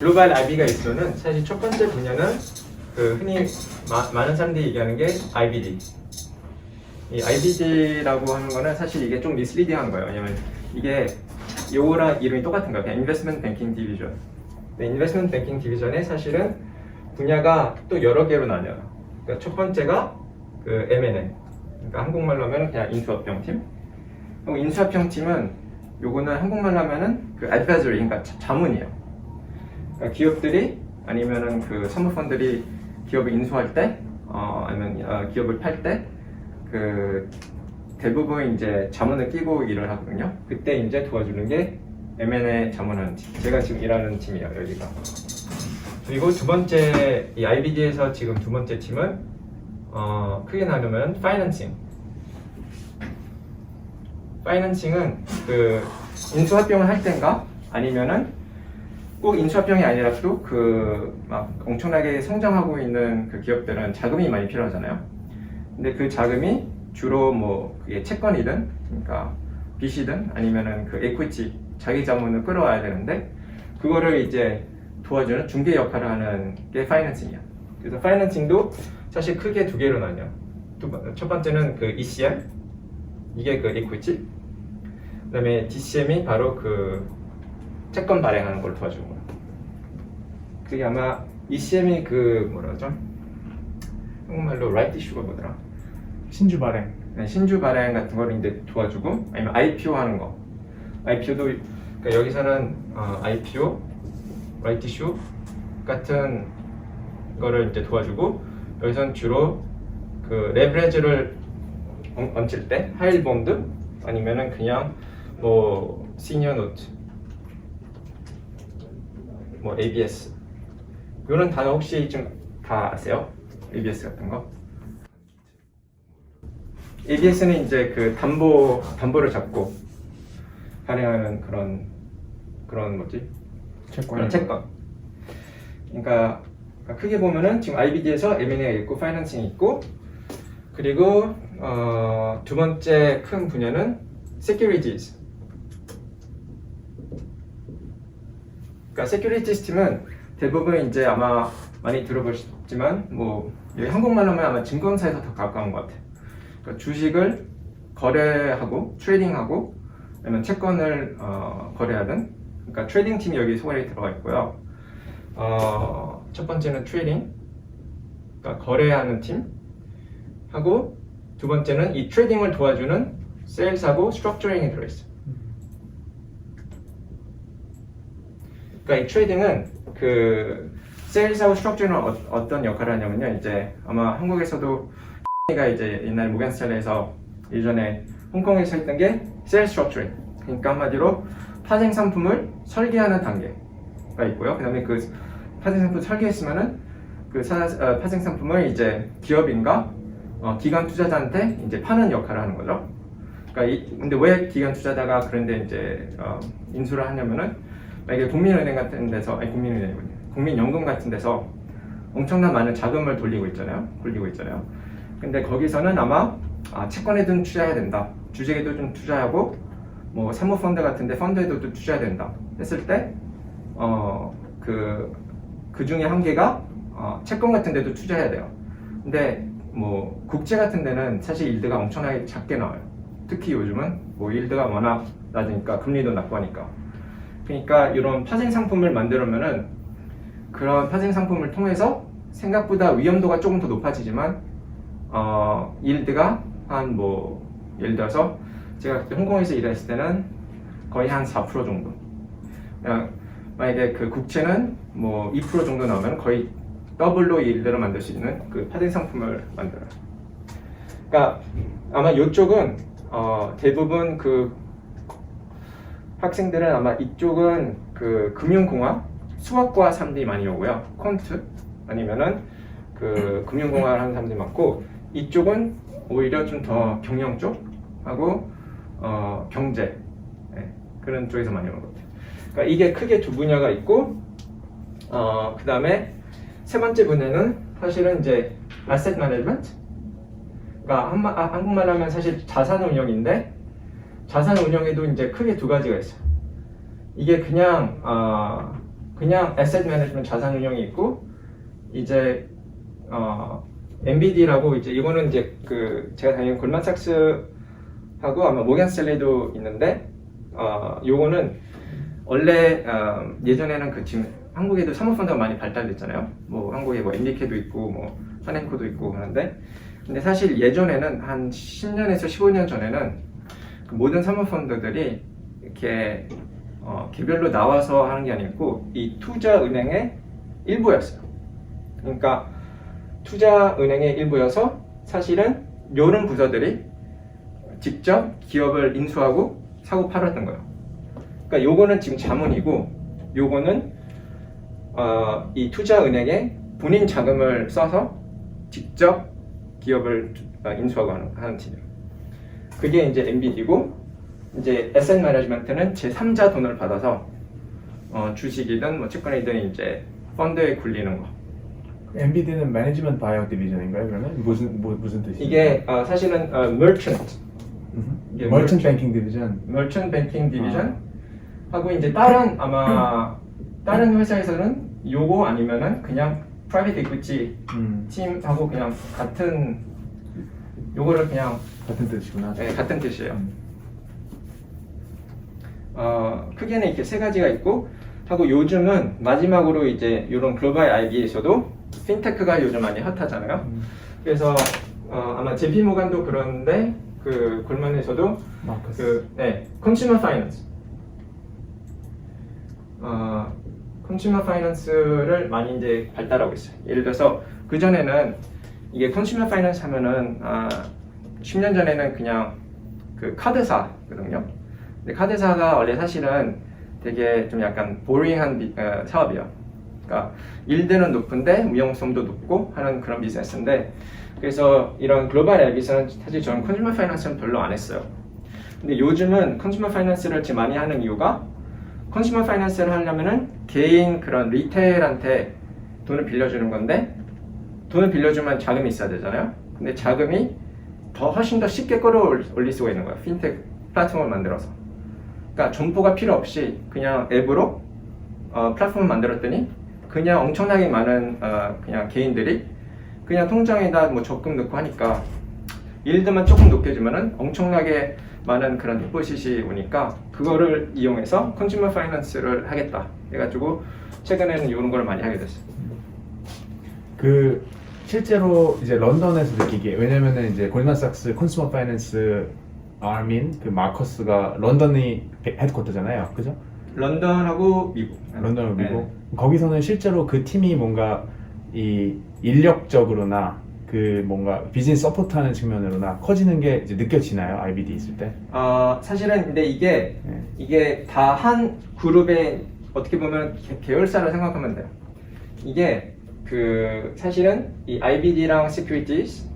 글로벌 IB가 있어는 사실 첫 번째 분야는 그 흔히 많은 사람들이 얘기하는 게 IBD. 이 IBD라고 하는 거는 사실 이게 좀 미스리딩한 거예요. 왜냐면 이게 요거랑 이름이 똑같은 거예요. 그냥 인베스트먼트 뱅킹 디비전. 인베스트먼트 뱅킹 디비전에 사실은 분야가 또 여러 개로 나뉘어요. 그러니까 첫 번째가 그 M&A. 그러니까 한국말로 하면 그냥 인수합병팀. 그리고 인수합병팀은 요거는 한국말로 하면은 그 advisory, 그러니까 자문이에요. 그러니까 기업들이 아니면은 그 사모펀들이 기업을 인수할 때, 아니면 기업을 팔 때, 그 대부분 이제 자문을 끼고 일을 하거든요. 그때 이제 도와주는 게 M&A 자문하는 팀. 제가 지금 일하는 팀이에요, 여기가. 그리고 두 번째, 이 IBD에서 지금 두 번째 팀은 크게 나누면 파이낸싱. 파이낸싱은 그 인수합병을 할 때인가 아니면은 꼭 인수합병이 아니라도 그 막 엄청나게 성장하고 있는 그 기업들은 자금이 많이 필요하잖아요. 근데 그 자금이 주로 뭐 그게 채권이든 그러니까 빚이든 아니면은 그 에퀴티 자기 자문을 끌어와야 되는데 그거를 이제 도와주는 중개 역할을 하는 게 파이낸싱이야. 그래서 파이낸싱도 사실 크게 두 개로 나뉘어. 첫 번째는 그 ECM, 이게 그 equity. 그다음에 DCM이 바로 그 채권 발행하는 걸 도와주는 거야. 그게 아마 ECM이 그 뭐라 그러죠? 한국말로 right issue가 뭐더라? 신주 발행. 네, 신주 발행 같은 걸 이제 도와주고 아니면 IPO 하는 거. IPO도 그러니까 여기서는 IPO, right issue 같은 거를 이제 도와주고 여기서는 주로 그 레버리지를 얹힐 때 하이힐 본드 아니면은 그냥 뭐 시니어 노트 뭐 ABS 이런 단어 혹시 좀 다 아세요? ABS 같은 거? ABS는 이제 그 담보를 잡고 발행하는 그런 뭐지? 채권. 채권. 그러니까 크게 보면은 지금 IBD에서 M&A가 있고 파이낸싱이 있고 그리고 두 번째 큰 분야는 Securities. 그러니까 Securities 팀은 대부분 이제 아마 많이 들어보셨지만 뭐 여기 한국말로 하면 아마 증권사에서 더 가까운 것 같아요. 그러니까 주식을 거래하고 트레이딩하고 아니면 채권을 거래하는 그러니까 트레이딩 팀이 여기 소개에 들어가 있고요. 첫 번째는 트레이딩, 그러니까 거래하는 팀 하고 두 번째는 이 트레이딩을 도와주는 세일스하고 스트럭처링이 들어있어요. 그러니까 이 트레이딩은 그 세일스하고 스트럭처링은 어떤 역할을 하냐면요. 이제 아마 한국에서도 가 이제 옛날 모건 스탠리에서 예전에 홍콩에서 했던 게 세일스 스트럭처링. 그러니까 한마디로 파생 상품을 설계하는 단계가 있고요. 그다음에 그 파생 상품 설계했으면은 그 파생 상품을 이제 기업인가 기관 투자자한테 이제 파는 역할을 하는 거죠. 그러니까 근데 왜 기관 투자자가 그런데 이제 인수를 하냐면은 만약에 국민은행 같은 데서 아니 국민은행이군요. 국민연금 같은 데서 엄청난 많은 자금을 굴리고 있잖아요. 근데 거기서는 아마 채권에도 투자해야 된다. 주식에도 좀 투자하고 뭐 사모펀드 같은데 펀드에도 좀 투자해야 된다. 했을 때 그 중에 한 개가 채권 같은 데도 투자해야 돼요. 근데 뭐 국채 같은 데는 사실 일드가 엄청나게 작게 나와요. 특히 요즘은 뭐 일드가 워낙 낮으니까 금리도 낮고하니까. 그러니까 이런 파생 상품을 만들려면은 그런 파생 상품을 통해서 생각보다 위험도가 조금 더 높아지지만 일드가 한 뭐 예를 들어서 제가 그때 홍콩에서 일했을 때는 거의 한 4% 정도. 그냥 만약에 그 국채는 뭐 2% 정도 나오면 거의 더블로 일드를 만들 수 있는 그 파생 상품을 만들어요. 그러니까 아마 이쪽은 대부분 그 학생들은 아마 이쪽은 그 금융공학, 수학과 사람들이 많이 오고요. 퀀트 아니면은 그 금융공학을 하는 사람들이 많고 이쪽은 오히려 좀 더 경영 쪽하고 경제 그런 쪽에서 많이 오는 것 같아요. 그러니까 이게 크게 두 분야가 있고 그 다음에 세 번째 분야는 사실은 이제 asset management. 그러니까 한국말로 하면 사실 자산 운용인데 자산 운용에도 이제 크게 두 가지가 있어요. 이게 그냥 그냥 에셋 매니지먼트 자산 운용이 있고 이제 MBD라고 이제 이거는 이제 그 제가 다니는 골만삭스하고 아마 모건 스탠리도 있는데 요거는 원래 예전에는 그 지금 한국에도 사모펀드가 많이 발달됐잖아요. 뭐 한국에 뭐 MBK도 있고 뭐 파넨코도 있고 하는데 근데 사실 예전에는 한 10년에서 15년 전에는 그 모든 사모펀드들이 이렇게 개별로 나와서 하는 게 아니고 이 투자은행의 일부였어요. 그러니까 투자은행의 일부여서 사실은 이런 부서들이 직접 기업을 인수하고 사고 팔았던 거예요. 그러니까 요거는 지금 자문이고 요거는 이 투자은행의 본인 자금을 써서 직접 기업을 인수하고 하는 팀이에요. 그게 이제 MBD고 이제 에셋 매니지먼트는 제3자 돈을 받아서 주식이든 뭐 채권이든 이제 펀드에 굴리는 거. MBD는 매니지먼트 바이아웃 디비전인가요? 그러면 무슨 뜻이에요? 이게 사실은 merchant 멀천 뱅킹 디비전. merchant banking division 하고 이제 다른 아마 다른 회사에서는 요거 아니면은 그냥 private equity 팀하고 그냥 같은 요거를 그냥 같은 뜻이구나. 네, 같은 뜻이에요. 크게는 이렇게 세 가지가 있고 하고 요즘은 마지막으로 이제 이런 글로벌 IB에서도 핀테크가 요즘 많이 핫하잖아요. 그래서 아마 JP 모간도 그런데 그 골만에서도 마커스. 컨슈머 파이낸스 컨슈머 파이낸스를 많이 이제 발달하고 있어요. 예를 들어서 그 전에는 이게 컨슈머 파이낸스 하면은 10년 전에는 그냥 그 카드사거든요. 근데 카드사가 원래 사실은 되게 좀 약간 보링한 사업이에요. 그러니까 일대는 높은데 위험성도 높고 하는 그런 비즈니스인데 그래서 이런 글로벌 앱에서는 사실 저는 컨슈머 파이낸스는 별로 안 했어요. 근데 요즘은 컨슈머 파이낸스를 지금 많이 하는 이유가 컨슈머 파이낸스를 하려면은 개인 그런 리테일한테 돈을 빌려주는 건데 돈을 빌려주면 자금이 있어야 되잖아요. 근데 자금이 훨씬 더 쉽게 끌어올릴 수가 있는 거예요. 핀텍 플랫폼을 만들어서. 그러니까 점포가 필요 없이 그냥 앱으로 플랫폼을 만들었더니 그냥 엄청나게 많은 그냥 개인들이 그냥 통장에다 뭐 적금 넣고 하니까 일들만 조금 높게 주면은 엄청나게 많은 그런 디포짓이 오니까 그거를 이용해서 컨슈머 파이낸스를 하겠다 해가지고 최근에는 이런 걸 많이 하게 됐어요. 그 실제로 이제 런던에서 느끼기에 왜냐면은 이제 골드만삭스 컨슈머 파이낸스 아민 그 마커스가 런던이 헤드쿼터잖아요, 그죠? 런던하고 미국. 런던하고 미국. 거기서는 실제로 그 팀이 뭔가 이 인력적으로나 그 뭔가 비즈니스 서포트하는 측면으로나 커지는 게 이제 느껴지나요? IBD 있을 때? 사실은 근데 이게 다 한 그룹의 어떻게 보면 계열사라 생각하면 돼요. 이게 그 사실은 이 IBD랑 Securities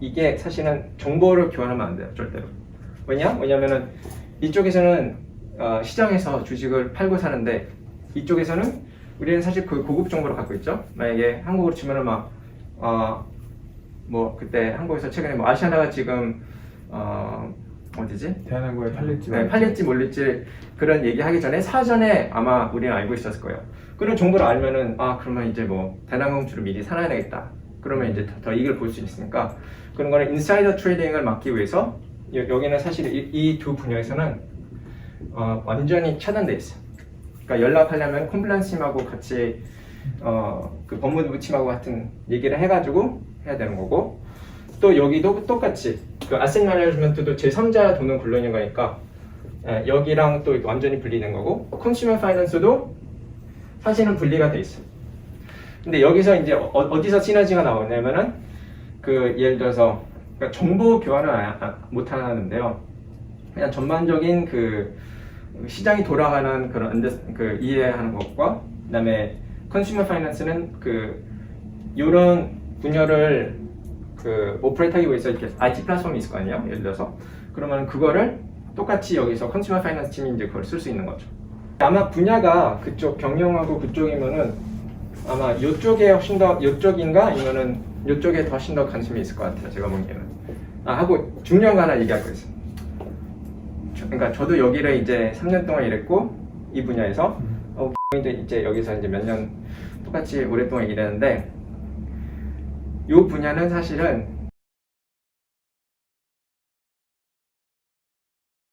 이게 사실은 정보를 교환하면 안 돼요, 절대로. 왜냐면은 이쪽에서는 시장에서 주식을 팔고 사는데 이쪽에서는 우리는 사실 그 고급 정보를 갖고 있죠. 만약에 한국으로 치면은 뭐 그때 한국에서 최근에 뭐 아시아나가 지금 어디지? 대한항공에 팔릴지 팔릴지 몰릴지 그런 얘기 하기 전에 사전에 아마 우리는 알고 있었을 거예요. 그런 정보를 알면은 그러면 이제 뭐 대한항공주를 미리 사놔야 되겠다. 그러면 이제 더 이익을 볼 수 있으니까 그런 거는 인사이더 트레이딩을 막기 위해서 여기는 사실 이 두 분야에서는 완전히 차단돼 있어요. 그러니까 연락하려면 컴플라이언스 팀하고 같이 그 법무부 팀하고 같은 얘기를 해가지고 해야 되는 거고 또 여기도 똑같이 그 아셋 매니지먼트도 제3자 돈은 굴러있는 거니까 여기랑 또 완전히 분리된 거고 컨슈머 파이낸스도 사실은 분리가 돼 있어요. 근데 여기서 이제 어디서 시너지가 나오냐면은 그 예를 들어서 그러니까 정보 교환을 못 하는데요. 그냥 전반적인 그 시장이 돌아가는 그런 그 이해하는 것과 그다음에 컨슈머 파이낸스는 그 이런 분야를 그 오퍼레이트하기 위해서 이렇게 IT 플랫폼이 있을 거 아니에요. 예를 들어서 그러면 그거를 똑같이 여기서 컨슈머 파이낸스 팀이 이제 그걸 쓸 수 있는 거죠. 아마 분야가 그쪽 경영하고 그쪽이면은 아마 이쪽에 훨씬 더 이쪽인가 아니면은 이쪽에 더 훨씬 더 관심이 있을 것 같아요. 제가 보기에는. 하고 중요한 거 하나 얘기할 거 있어요. 그러니까 저도 여기를 이제 3년 동안 일했고 이 분야에서 이제 여기서 이제 몇 년 똑같이 오랫동안 일했는데 이 분야는 사실은